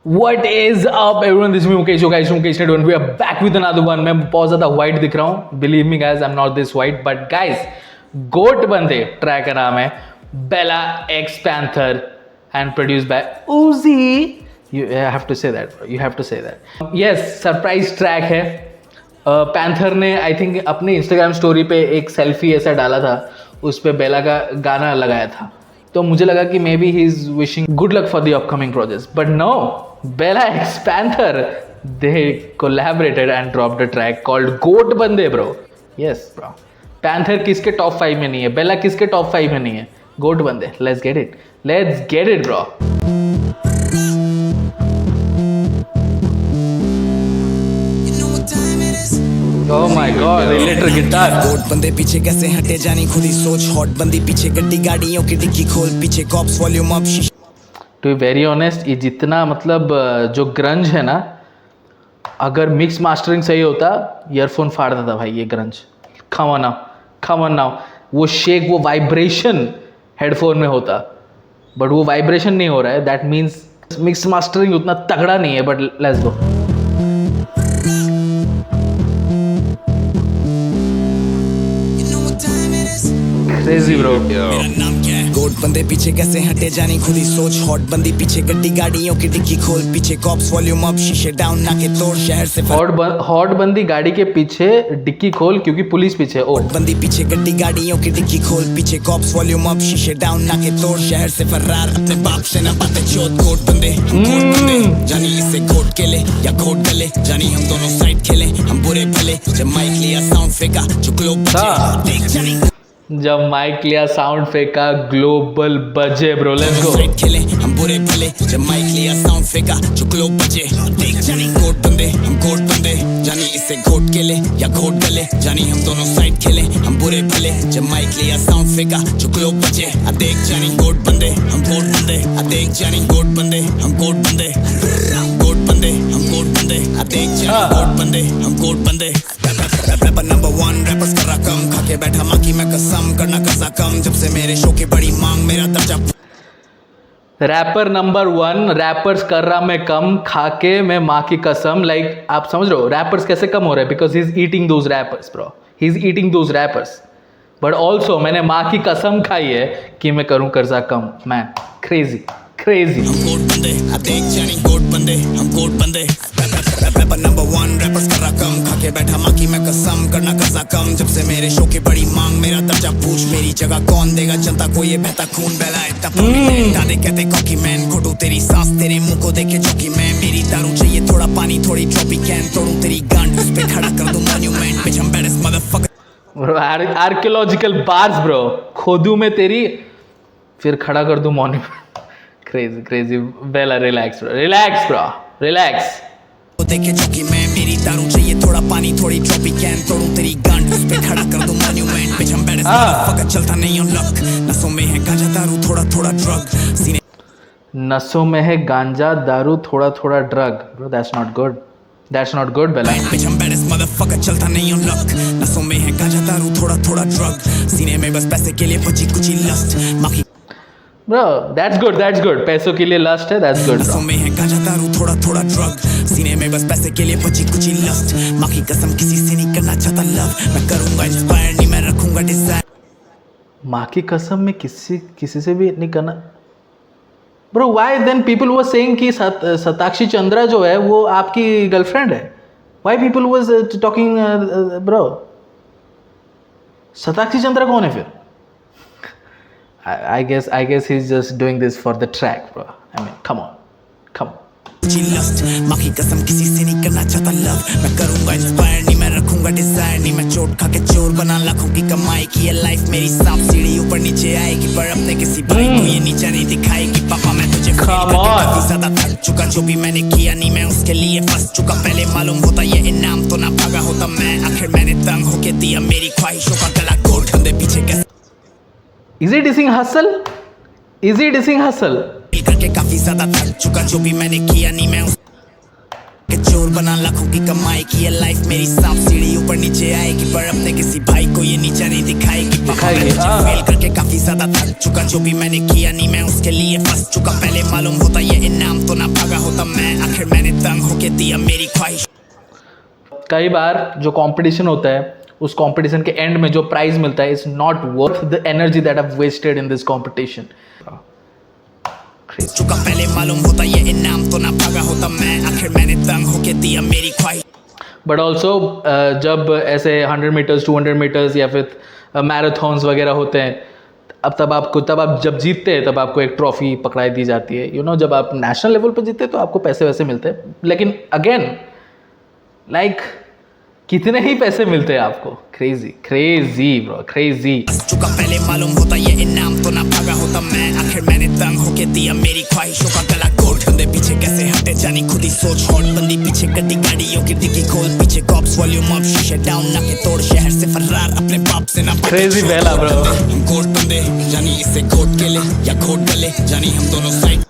What is up everyone, this is me Mukesh, yo guys, Mukesh Network. We are back with another one. मैं बहुत ज़्यादा white दिख रहा हूँ. Believe me guys, I'm not this white. But guys, गोट बंदे track का नाम है Bella X Panther and produced by Uzi. You have to say that, bro. You have to say that. Yes, surprise track है. Panther ने I think अपने Instagram story पे एक selfie ऐसा डाला था, उस पर बेला का गाना लगाया था, तो मुझे लगा कि maybe he is wishing good luck for the upcoming project. But no, Bella x Panther, they collaborated and dropped a track called GOAT बंदे ब्रो. यस ब्रो, पैंथर किसके टॉप 5 में नहीं है, बेला किसके टॉप 5 में नहीं है, गोट बंदे. Let's get it bro. Oh my God, electric guitar. गोट बंदे पीछे कैसे हटे जानी खुद ही सोच. हॉट बंदी पीछे गड्डी गाड़ियों की डिक्की खोल, पीछे cops volume up. To be very honest, ये जितना मतलब जो ग्रंज है ना, अगर मिक्स मास्टरिंग सही होता ईयरफोन फाड़ देता भाई ये ग्रंज. Come on now. वो शेक, वो वाइब्रेशन हेडफोन में होता, बट वो वाइब्रेशन नहीं हो रहा है. दैट मीन्स मिक्स मास्टरिंग उतना तगड़ा नहीं है. But let's go. Crazy bro. मेरा नाम क्या है? गोट बंदे पीछे कैसे हटे जानी खुद ही सोच. हॉट बंदी पीछे गड्डी गाड़ियों की डिक्की खोल, पीछे कॉप्स वॉल्यूम अप, शीशे डाउन ना के तोड़. शहर से हॉट बंदी गाड़ी के पीछे डिक्की खोल क्योंकि पुलिस पीछे. ओ बंदी पीछे गड्डी गाड़ियों की डिक्की खोल, पीछे कॉप्स वॉल्यूम अप, शीशे डाउन ना के तोड़. शहर से फरार अपने बाप से ना बातें चोट. गोट बंदे हम गोट बंदे, जानी इसे गोट के ले या गोट गले, जानी हम दोनों साइड खेले हम बुरे भले. जब माइक लिया साउंड फेंका जो ग्लोब बजे, देख जानी जब माइक लिया साउंड फेंका ग्लोबल बजे ब्रो. Let's go. खेले हम बुरे भले, जब माइक लिया साउंड फेंका जो ग्लोब बजे, देख जानी गोट बंदे हम गोट बंदे, जानी इसे गोट के ले या गोट गले, जानी हम दोनों साइड खेले हम बुरे भले. जब माइक लिया साउंड फेंका जो ग्लोब बजे, आ देख जानी गोट बंदे हम गोट बंदे, आ देख जानी गोट बंदे हम गोट बंदे, गोट बंदे हम गोट बंदे, आ देख जानी गोट बंदे हम गोट बंदे. रैपर नंबर 1 रैपर्स कर रहा कम, खाके बैठा माँ की मैं कसम, करना कसा कम. जब से मेरे शो की बड़ी मांग, मेरा दर्जा. रैपर नंबर 1, रैपर्स कर रहा मैं कम, खाके मैं माँ की कसम. लाइक आप समझ रहे हो रैपर्स कैसे कम हो रहे हैं? Because he is eating those rappers bro. He is eating those rappers. But also मैंने माँ की कसम खाई है कि मैं करूँ कर्जा कम. Man crazy. हम गोट बंदे, आ देख जानी गोट बंदे हम गोट बंदे. रैपर नंबर 1 रैपर्स कर रहा कम, खाके बैठा माँ की मैं कसम, करना कसा कम. जब से मेरे शो की बड़ी मांग, मेरा दर्जा पूछ, मेरी जगह कौन देगा जनता को ये बहता खून. बेला इतना प्रोमिनेंट, दादे कहते कॉकी मैन, घोटू तेरी सांस तेरे मुंह को देखे चौकी मैं. मेरी दारू चाहिए थोड़ा पानी थोड़ी ट्रॉपी कैन, तोड़ू तेरी गांड उस पे खड़ा कर दूं मॉन्यूमेंट. बिच हम baddest motherfucker bro. Archaeological bars bro. खोदू में तेरी, फिर खड़ा कर दूं monument. Crazy. Bella relax bro. देखे चौकी मैं. मेरी दारू चाहिए थोड़ा पानी थोड़ी ट्रॉपी कैन, तोड़ू तेरी गांड उस पे खड़ा कर दूं मॉन्यूमेंट. बिच हम बैडेस्ट मदरफकर, चलता नहीं हूं लक. नसों में है गांजा दारू थोड़ा ड्रग, सीने नसों में है गांजा दारू थोड़ा drug. Bro that's not good Bella. Bitch हम बैडेस्ट मदरफकर, चलता नहीं हूं लक. नसों में है गांजा दारू थोड़ा ड्रग, सीने में बस पैसे के लिए बची कुची लस्ट. माखी ब्रो दैट्स गुड. पैसों के लिए लस्ट है, दैट्स गुड. नसों में है गांजा दारू थोड़ा ड्रग, सीने में बस पैसे के लिए बची कुची लस्ट. माँ की कसम किसी से नहीं करना चाहता लव, मैं करूंगा इंस्पायर नहीं मैं रखूंगा डिजायर. माँ की कसम में किसी से भी नहीं करना. Bro why then people were saying कि सताक्षी चंद्रा जो है वो आपकी गर्लफ्रेंड है. Why people was talking bro. Satakshi Chandra कौन है फिर? I guess he's just doing this for the track, bro. I mean, come on. Lust. माँ की कसम किसी से नहीं करना चाहता लव, मैं करूंगा इंस्पायर नहीं मैं रखूंगा डिजायर. नहीं मैं चोट खा के चोर बना लाखों की कमाई की है लाइफ मेरी. सांप सीढ़ी ऊपर नीचे आएगी पर अपने किसी भाई को ये नीचा नहीं दिखाएगी. पापा मैं तुझे काफी ज्यादा थक चुका, जो भी मैंने किया नहीं मैं उसके लिए फंस चुका. पहले मालूम होता ये इनाम तो ना भागा होता मैं, आखिर मैंने तंग होके दिया मेरी ख्वाहिशों का गला. गोट बंदे पीछे कैसे Is he dissing hustle? करके काफी ज्यादा थक चुका, जो भी मैंने किया नहीं मैं के चोर बना लाखों की कमाई की है लाइफ मेरी सांप सीढ़ी ऊपर नीचे आएगी पर अपने किसी भाई को ये नीचा नहीं दिखाएगी फेल करके काफी ज्यादा थक चुका जो भी मैंने किया नहीं मैं उसके लिए फंस चुका पहले मालूम होता ये इनाम तो ना भागा होता मैं आखिर मैंने तंग होके दिया मेरी ख्वाहिश। कई बार जो कंपटीशन होता है उस कंपटीशन के एंड में जो प्राइज मिलता है is not worth the energy that I wasted in this competition. चुका पहले मालूम होता ये इनाम तो ना भागा होता मैं आखिर मैंने तंग होके दिया मेरी ख्वाहिश। बट ऑल्सो जब ऐसे 100 मीटर्स 200 मीटर्स या फिर मैराथन्स वगैरह होते हैं तब आप जब जीतते हैं तब आपको एक ट्रॉफी पकड़ाई दी जाती है यू नो जब आप नेशनल लेवल पे जीतते हैं तो आपको पैसे वैसे मिलते हैं लेकिन अगेन लाइक कितने ही पैसे मिलते हैं आपको क्रेजी ब्रो क्रेजी। चुका पहले मालूम होता ये इनाम तो ना भागा होता मैं आखिर मैंने तंग होके दिया मेरी ख्वाहिशों का गला घोट बंदे पीछे कैसे हटे जानी खुद ही सोच हॉट बंदी पीछे गड्डी गाड़ियों की डिग्गी खोल पीछे कॉप्स वॉल्यूम अप शीशे डाउन ना के तोड़ शहर से फरार अपने बाप से ना क्रेजी पहला ब्रो। हम घोट बंदे जानी इसे घोट के ले या घोट गले जानी हम दोनों side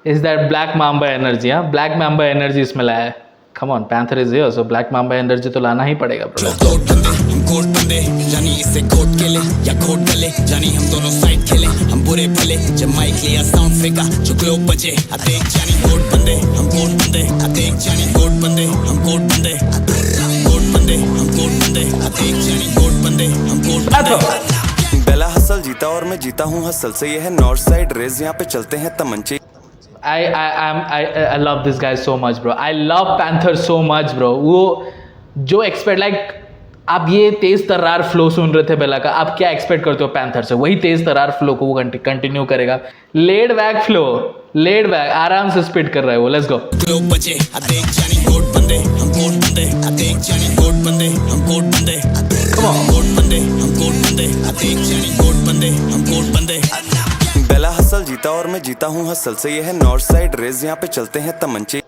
is that black mamba energy. हाँ ब्लैक माम्बा एनर्जी इसमें लाया है। Come on panther is here so black mamba energy तो लाना ही पड़ेगा ब्रो। घोट बंदे जानी इसे घोट के ले या घोट गले जानी हम दोनों साइड खेले हम बुरे भले जब माइक लिया साउंड फेंका जो ग्लोब बजे देख जानी घोट बंदे हम घोट बंदे देख जानी घोट बंदे हम घोट बंदे घोट बंदे हम घोट बंदे देख जानी घोट बंदे हम घोट बंदे। बेला हसल जीता और मैं जीता हूँ हसल से ये है नॉर्थ साइड रेस यहाँ पे चलते हैं तमंचे। I love this guy so much bro. I love Panther so much bro. वो जो एक्सपेक्ट लाइक आप ये तेज तर्रार फ्लो सुन रहे थे बेला का आप क्या एक्सपेक्ट करते हो पैंथर से वही तेज तर्रार फ्लो को वो कंटिन्यू करेगा। Laid back flow laid back आराम से स्पीड कर रहा है वो। Let's go. ग्लोब बजे देख जानी घोट बंदे हम घोट बंदे देख जानी घोट बंदे हम घोट बंदे कम ऑन घोट बंदे हम घोट बंदे देख जानी घोट बंदे हम घोट बंदे। बेला हसल जीता और मैं जीता हूँ हसल से ये है नॉर्थ साइड रेस यहाँ पे चलते हैं तमंचे।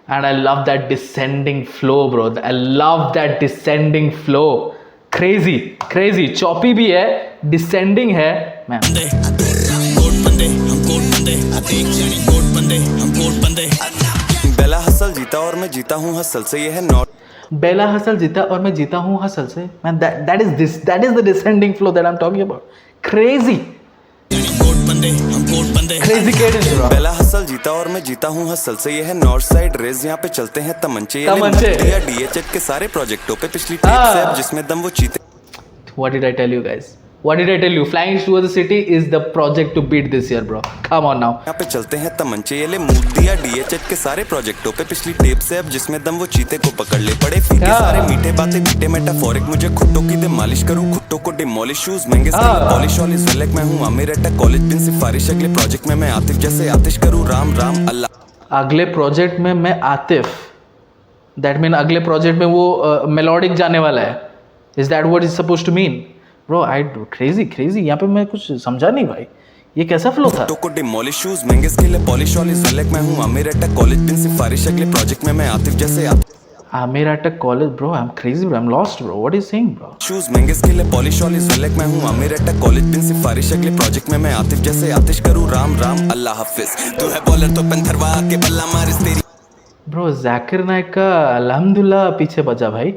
And I love that descending flow bro. I love that descending flow. Crazy. Choppy भी है descending है man. घोट बंदे हम घोट बंदे देख जानी घोट बंदे हम घोट बंदे। बेला हसल जीता और मैं जीता हूँ हसल से ये है नॉर्थ। बेला हसल जीता और मैं जीता हूँ हसल से man. That is the descending flow that I'm talking about. Crazy cadence bro. Bella hustle जीता और मैं जीता हूँ हसल से ये है नॉर्थ साइड रेस यहाँ पे चलते हैं तमंचे। डीएचएच के सारे प्रोजेक्टों पे पिछली टेप से अब जिसमें दम वो चीते। What did I tell you guys? What did I tell you? Flying towards the city is the project to beat this year bro. Come on now. यहाँ पे चलते हैं तमंचे ये ले मूड दिया डीएचएच के सारे प्रोजेक्टों पे पिछली टेप से अब जिसमें दम वो चीते को पकड़ ले पड़े फीके सारे मीठे बातें मीठे मेटाफोरिक मुझे खुट्टों की दे मालिश करूँ खुट्टों को डिमोलिश शूज महंगे पॉलिश ऑलिश वेलेक मैं हूँ आमिर अटक कॉलेज बिन सिफारिश अगले प्रोजेक्ट में मैं आतिफ जैसे आतिश करूँ राम राम अल्लाह। अगले प्रोजेक्ट में मैं आतिफ दैट मीन अगले प्रोजेक्ट में वो मेलोडिक जाने वाला है। Is that what is suppose to mean bro? I crazy यहाँ पे मैं कुछ समझा नहीं भाई ये कैसा फ्लो था। को डिमोलिश शूज महंगे स्किल है पॉलिश ऑलिश वेलेक मैं हूँ आमिर अटक कॉलेज बिन सिफारिश अगले प्रोजेक्ट में मैं आतिफ जैसे आमिर अटक college bro I am crazy bro I am lost bro what is saying bro. Shoes महंगे स्किल है पॉलिश ऑलिश वेलेक मैं हूँ आमिर अटक कॉलेज बिन सिफारिश अगले प्रोजेक्ट में मैं आतिफ जैसे आतिश करूँ राम राम अल्लाह हाफिज तू है बॉलर तो पेंथरवा के बल्ला मारिस तेरी। ब्रो जाकिर नाइक का अल्हम्दुलिल्लाह पीछे बजा भाई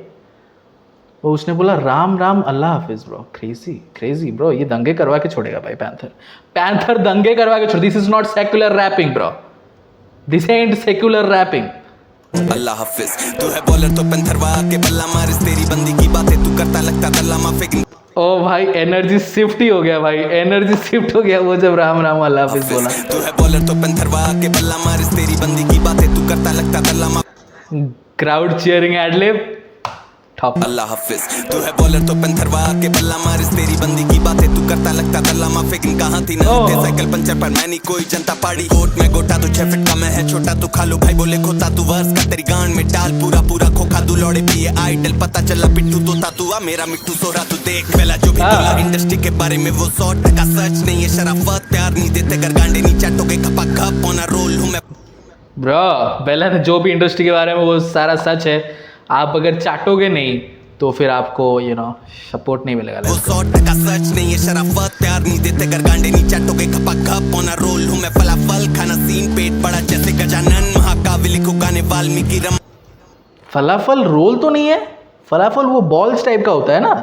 वो उसने बोला राम राम अल्लाह हाफिज ब्रो। क्रेजी ब्रो ये दंगे करवा के छोड़ेगा भाई पैंथर दंगे करवा के छोड़। This is not secular rapping bro this and secular rapping. अल्लाह हाफिज तू है बॉलर तो पेंथरवा के बल्ला मारिस तेरी बंदी की बातें तू करता लगता दल्ला माफिक। ओ भाई एनर्जी शिफ्ट ही हो गया भाई एनर्जी शिफ्ट हो गया वो जब राम राम अल्लाह हाफिज बोला। तू है बॉलर तो पेंथरवा के बल्ला मारिस तेरी बंदी की बातें तू करता लगता दल्ला माफिक। Crowd cheering adlib top. अल्लाह हाफिज तू है बॉलर तो पेंथरवा के बल्ला मारिस तेरी बंदी की बातें तू करता लगता दल्ला माफिक। कहां थी ना साइकिल पंचर पर मैं नहीं कोई जनता पाड़ी कोट में गोटा तू 6 फीट का मैं है छोटा तू खा लो भाई बोले खोता तू वर्स का तेरी गांड में डाल पूरा खोखा दू लौड़े पिए आइडल पता चला पिट्टू तोता तू आ मेरा मिट्टू सोरा तू देख पहला जो भी बोला इंडस्ट्री के बारे में वो 100% सच नहीं है शराफत प्यार नहीं देते कर गांडे नहीं चाटोगे खपा खप ऑन अ रोल हूं मैं ब्रो। बेला ने जो भी इंडस्ट्री के बारे में वो सारा सच है आप अगर चाटोगे नहीं तो फिर आपको यू नो सपोर्ट नहीं मिलेगा। वो 100% सच नहीं है शराफत प्यार नहीं देते कर गांडे नहीं चाटोगे खपा खप ऑन अ रोल हूं मैं फलाफल खाना सीन पेट बड़ा जैसे गजानन महाकाव्य लिखो गाने वाल्मीकि रम। फलाफल रोल तो नहीं है, फलाफल वो बॉल्स टाइप का होता है ना.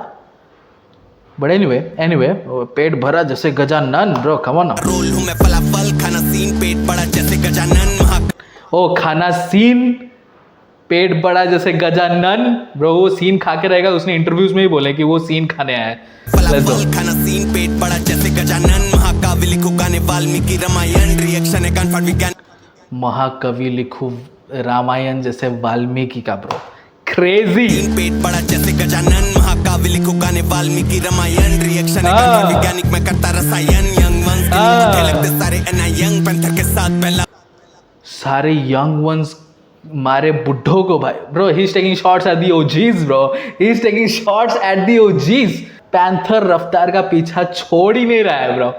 बट एनीवे पेट भरा जैसे Gajanan bro, come on. Role हूँ मैं फलाफल, खाना सीन पेट बड़ा जैसे गजानन. ओ खाना सीन पेट बड़ा जैसे गजानन ब्रो, वो सीन खा के रहेगा. उसने इंटरव्यूज में ही बोले कि वो सीन खाने आया है. फलाफल खाना सीन पेट बड़ा जैसे गजानन. महाकाव्य लिखो गाने वाल्मीकि रामायण. रिएक्शन है कान फाड़ विज्ञान. महाकवि लिखूं रामायण जैसे वाल्मीकि का ब्रो, क्रेजी. पेट बड़ा जैसे गजानन. महाकाव्य लिखो गाने वाल्मीकि रामायण. रिएक्शन है कान फाड़ वैज्ञानिक में करता रसायन. यंग वंस के लगते सारे एना यंग पैंथर के साथ पहला. सारे यंग वंस मारे बुड्ढों को भाई. Bro he is taking shots at the OGs bro, he is taking shots at the OGs. Panther रफ्तार का पीछा छोड़ ही नहीं रहा है ब्रो.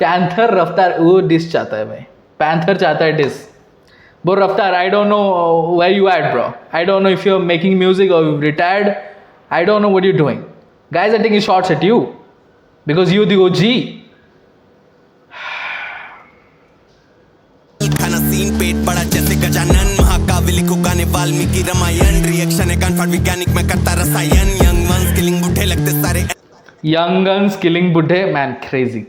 पैंथर रफ्तार वो डिस चाहता है भाई, पैंथर चाहता है dish. Bro, Raftar, I don't know where you at, bro. I don't know if you're making music or you've retired. I don't know what you're doing. Guys are taking shots at you because you're the OG. खाना scene पेट बड़ा जैसे गजानन. महाकाव्य लिखो गाने Valmiki Ramayan. Reaction है कान फाड़ वैज्ञानिक में करता रसायन. यंग वंस किलिंग बुढ़े लगते सारे. Young guns killing बुड्ढे, man, crazy.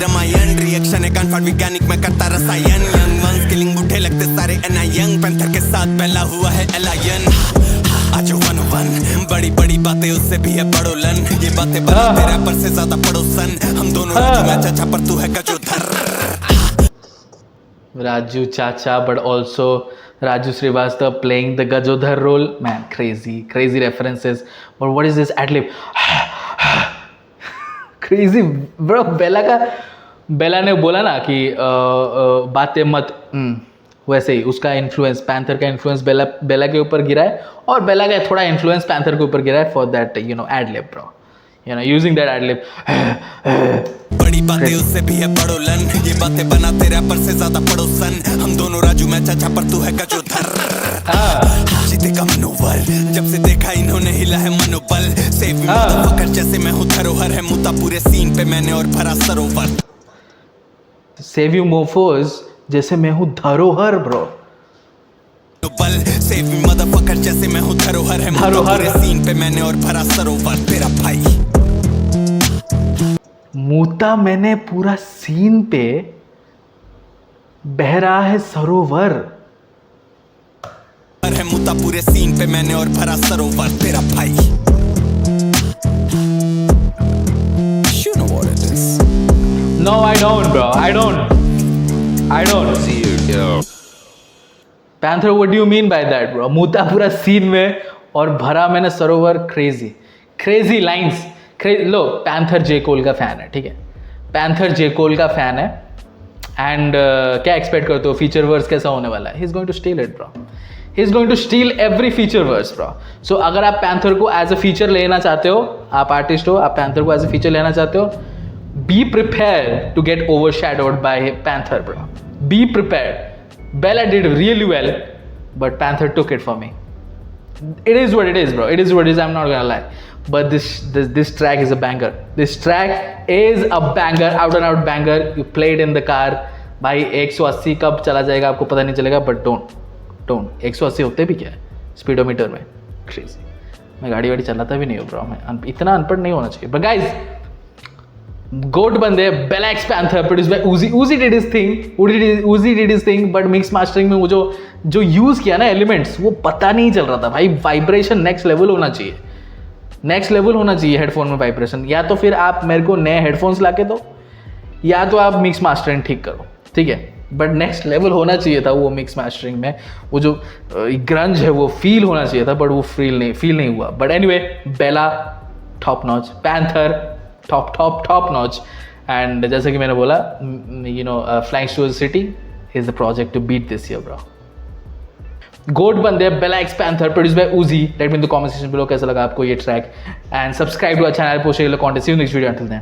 रामायण. रिएक्शन है कान फाड़ वैज्ञानिक में करता रसायन. यंग वंस किलिंग बुढ़े लगते सारे एना यंग पैंथर के साथ पहला हुआ है एलायन. आज 1-1 बड़ी बड़ी बातें उससे भी है बड़ोलन. ये बातें बनाते रैपर से ज्यादा पड़ोसन. हम दोनों राजू मैं चाचा पर तू है Gajodhar. Raju Chacha, but also Raju Srivastava playing the Gajodhar role. Man, crazy references. But what is this ad-lib? Crazy, bro. बेला ने बोला ना कि बातें मत, वैसे ही उसका इन्फ्लुएंस, पैंथर का इन्फ्लुएंस बेला के ऊपर गिरा है और बेला का थोड़ा इन्फ्लुएंस पैंथर के ऊपर गिरा है for that ad-lib, bro. Using that ad-lib. बड़ी बातें उससे भी है बड़ोलन. ये बातें बनाते रैपर से ज्यादा पड़ोसन. हम दोनों राजू मैं चाचा पर तू है गजोधर. जीते का मनोबल जब से देखा इन्होंने हिला है मनोबल. सेव मी मदरफकर जैसे मैं हूँ धरोहर है. मुद्दा पूरे सीन पे मैंने और भरा सरोवर. सेव यू मोफोज जैसे मैं हूँ धरोहर ब्रो. सेव मी मदरफकर जैसे मैं हूँ धरोहर है. मुद्दा पूरे सीन पे मैंने और भरा सरोवर. तेरा भाई मूता मैंने पूरा सीन पे, बह रहा है सरोवर. है मुद्दा पूरे सीन पे मैंने और भरा सरोवर. तेरा भाई you know what it is. No, I don't, bro. I don't. See you, girl. Panther, what do you mean by that, bro? मूता पूरा सीन में और भरा मैंने सरोवर. Crazy lines. लो, पैंथर जे कोल का फैन है, ठीक है. पैंथर जे कोल का फैन है एंड क्या एक्सपेक्ट करते हो फीचर वर्स कैसा होने वाला है. He is going to steal it bro. He is going to steal every feature verse bro. So अगर आप पैंथर को एज अ फीचर लेना चाहते हो, आप आर्टिस्ट हो, आप पैंथर को एज अ फीचर लेना चाहते हो, be prepare to get overshadowed by Panther bro. Be prepare. Bella did really well but Panther took it for me. It is what it is, bro. It is what it is. I'm not gonna lie. But this track is a banger. This track is a banger, out and out banger. You play it in the car. भाई 180 कब चला जाएगा आपको पता नहीं चलेगा. But don't 180 होते भी क्या है स्पीडोमीटर में. क्रेजी. मैं गाड़ी चलाता भी नहीं हूँ ब्रो. मैं इतना अनपढ़ नहीं होना चाहिए. बट गाइज, गोट बंदे Bella x Panther produce by Uzi. Uzi did his thing but mix mastering में वो जो यूज किया ना एलिमेंट्स, वो पता नहीं चल रहा था भाई. वाइब्रेशन नेक्स्ट लेवल होना चाहिए हेडफोन में वाइब्रेशन. या तो फिर आप मेरे को नए हेडफोन्स ला के दो, या तो आप मिक्स मास्टरिंग ठीक करो, ठीक है. बट नेक्स्ट लेवल होना चाहिए था वो मिक्स मास्टरिंग में. वो जो ग्रंज है वो फील होना चाहिए था, बट वो फील नहीं हुआ. But anyway, Bella top notch, Panther top notch. And जैसे कि मैंने बोला, flying to the city is the project to beat this year bro. GOAT बंदे Bella x Panther produce by Uzi. Let me in the comment section below कैसा लगा आपको ये track. And subscribe to our channel, post content. See you next video. Until then.